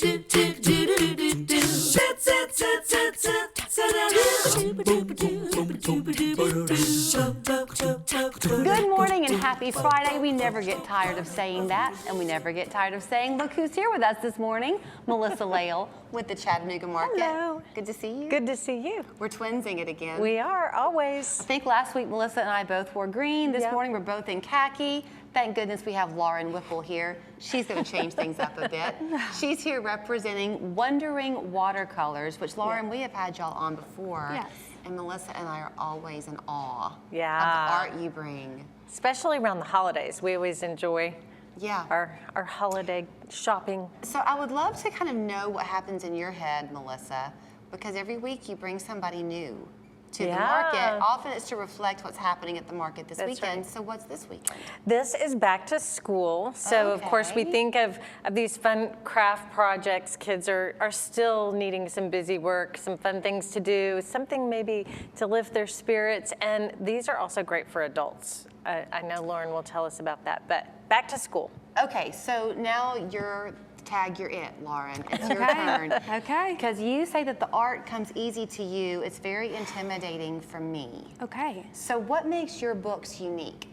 Good morning and happy Friday. We never get tired of saying that, and we never get tired of saying, look who's here with us this morning, Melissa Lale with the Chattanooga Market. Hello. Good to see you. Good to see you. We're twinsing it again. We are, always. I think last week Melissa and I both wore green. This Yep. morning we're both in khaki. Thank goodness we have Lauren Whipple here. She's going to change things up a bit. She's here representing Wondering Watercolors, which Lauren, we have had y'all on before. Yes. And Melissa and I are always in awe of the Yeah. art you bring. Especially around the holidays. We always enjoy Yeah. our holiday shopping. So I would love to kind of know what happens in your head, Melissa, because every week you bring somebody new to the market. Often it's to reflect what's happening at the market this weekend. right. So what's this weekend? This is back to school. So of course we Okay. think of these fun craft projects. Kids are still needing some busy work, some fun things to do, something maybe to lift their spirits. And these are also great for adults. I know Lauren will tell us about that, but back to school. Okay, so now you're it, Lauren. It's your turn. Okay. Because you say that the art comes easy to you. It's very intimidating for me. Okay. So what makes your books unique?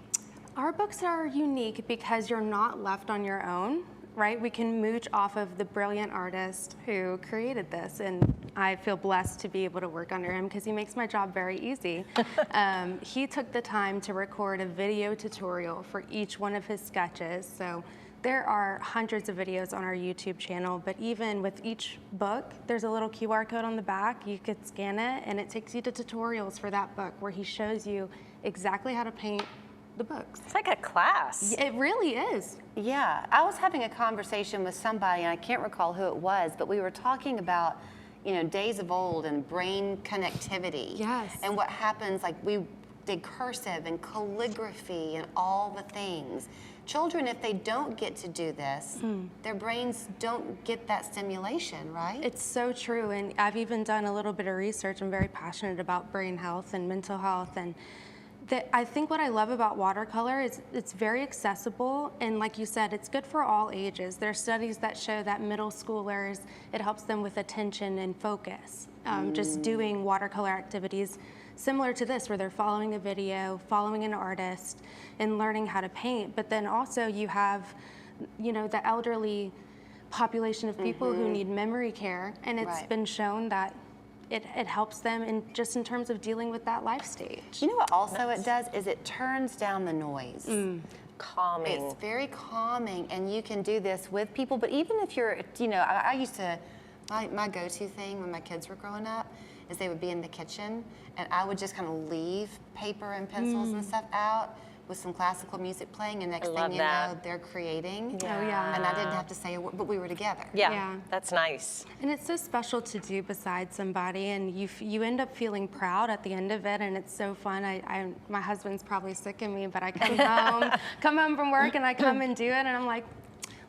Our books are unique because you're not left on your own, right? We can mooch off of the brilliant artist who created this, and I feel blessed to be able to work under him because he makes my job very easy. He took the time to record a video tutorial for each one of his sketches. So there are hundreds of videos on our YouTube channel, but even with each book, there's a little QR code on the back. You could scan it, and it takes you to tutorials for that book where he shows you exactly how to paint the books. It's like a class. It really is. Yeah, I was having a conversation with somebody, and I can't recall who it was, but we were talking about, you know, days of old and brain connectivity. Yes. And what happens, like we did cursive and calligraphy and all the things. Children, if they don't get to do this, their brains don't get that stimulation, right? It's so true, and I've even done a little bit of research. I'm very passionate about brain health and mental health, and I think what I love about watercolor is it's very accessible, and like you said, it's good for all ages. There are studies that show that middle schoolers, it helps them with attention and focus. Just doing watercolor activities similar to this, where they're following a video, following an artist, and learning how to paint. But then also you have, you know, the elderly population of people who need memory care, and it's been shown that it helps them in terms of dealing with that life stage. You know what also it does is it turns down the noise. Calming. It's very calming, and you can do this with people, but even if you're, you know, I used to, my go-to thing when my kids were growing up is they would be in the kitchen, and I would just kind of leave paper and pencils and stuff out with some classical music playing, and next thing you know, they're creating. Oh, yeah. And I didn't have to say a word, but we were together. Yeah, that's nice. And it's so special to do beside somebody, and you end up feeling proud at the end of it, and it's so fun. My husband's probably sick of me, but I come home from work, and I come and do it, and I'm like,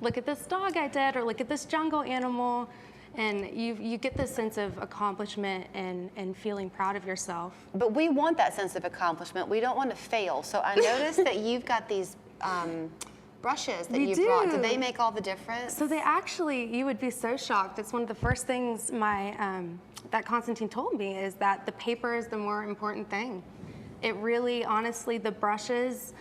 look at this dog I did, or look at this jungle animal. And you get this sense of accomplishment and feeling proud of yourself. But we want that sense of accomplishment. We don't want to fail. So I noticed that you've got these brushes that you brought. Did they make all the difference? So they actually, you would be so shocked. It's one of the first things that Constantine told me is that the paper is the more important thing. It really, honestly, the brushes,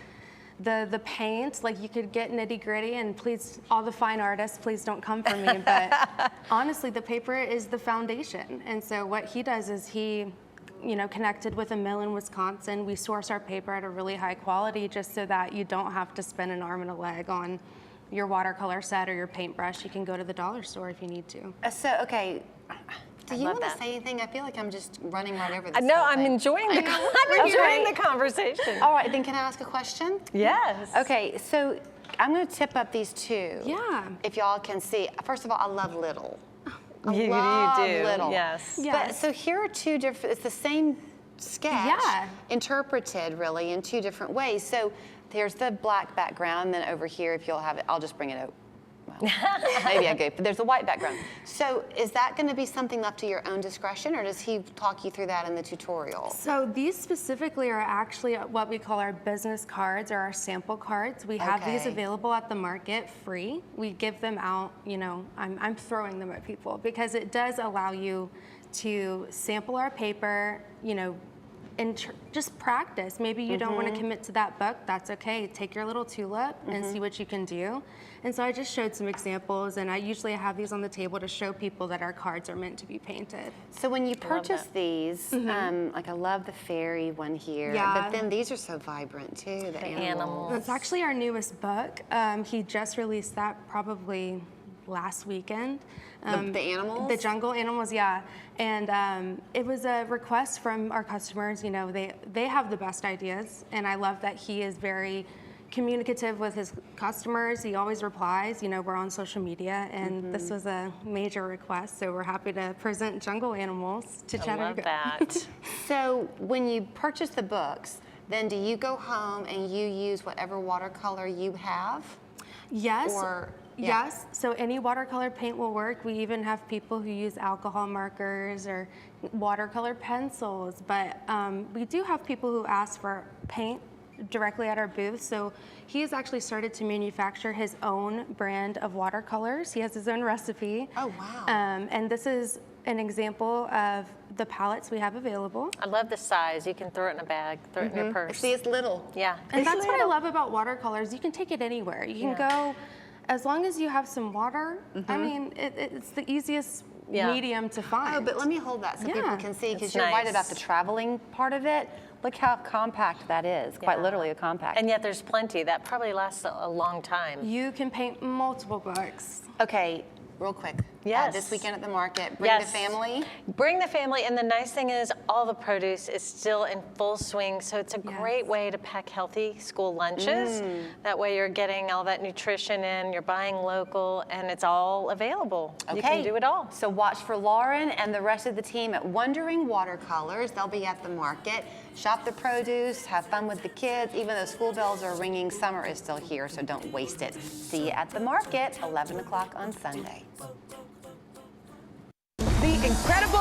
the paint, like you could get nitty gritty, and please, all the fine artists, please don't come for me, but honestly, the paper is the foundation. And so what he does is he, you know, connected with a mill in Wisconsin. We source our paper at a really high quality just so that you don't have to spend an arm and a leg on your watercolor set or your paintbrush. You can go to the dollar store if you need to. Okay. Do you want to say anything? I feel like I'm just running right over this. No, I'm enjoying the conversation. All right, then can I ask a question? Yes. Okay, so I'm going to tip up these two. Yeah. If y'all can see. First of all, I love little. You do. Little. Yes. But so here are two different, it's the same sketch interpreted really in two different ways. So there's the black background, and then over here, if you'll have it, I'll just bring it well, maybe I go, but there's a white background. So is that going to be something left to your own discretion, or does he talk you through that in the tutorial? So these specifically are actually what we call our business cards or our sample cards. We have these Okay. available at the market free. We give them out, I'm throwing them at people because it does allow you to sample our paper, and just practice. Maybe you don't want to commit to that book, that's okay. Take your little tulip and see what you can do. And so I just showed some examples, and I usually have these on the table to show people that our cards are meant to be painted. So when you purchase these, like I love the fairy one here, but then these are so vibrant too, the animals. That's actually our newest book. He just released that probably last weekend. The animals? The jungle animals, yeah. And it was a request from our customers. They have the best ideas, and I love that he is very communicative with his customers. He always replies. We're on social media, and this was a major request, so we're happy to present jungle animals to Chattanooga. I love that. So when you purchase the books, then do you go home and you use whatever watercolor you have? Yes. Or Yes, so any watercolor paint will work. We even have people who use alcohol markers or watercolor pencils, but we do have people who ask for paint directly at our booth. So he has actually started to manufacture his own brand of watercolors. He has his own recipe. Oh, wow. And this is an example of the palettes we have available. I love the size. You can throw it in a bag, throw it in your purse. See, it's little. Yeah. And that's what I love about watercolors. You can take it anywhere. You can go, as long as you have some water. I mean, it's the easiest medium to find. Oh, but let me hold that so people can see, because It's you're right nice. about the traveling part of it. Look how compact that is, quite literally a compact. And yet there's plenty. That probably lasts a long time. You can paint multiple books. Okay, real quick. Yes. This weekend at the market, bring the family. Bring the family, and the nice thing is all the produce is still in full swing, so it's a great way to pack healthy school lunches. That way you're getting all that nutrition in, you're buying local, and it's all available. Okay. You can do it all. So watch for Lauren and the rest of the team at Wondering Watercolors. They'll be at the market. Shop the produce, have fun with the kids. Even though school bells are ringing, summer is still here, so don't waste it. See you at the market, 11 o'clock on Sunday. The incredible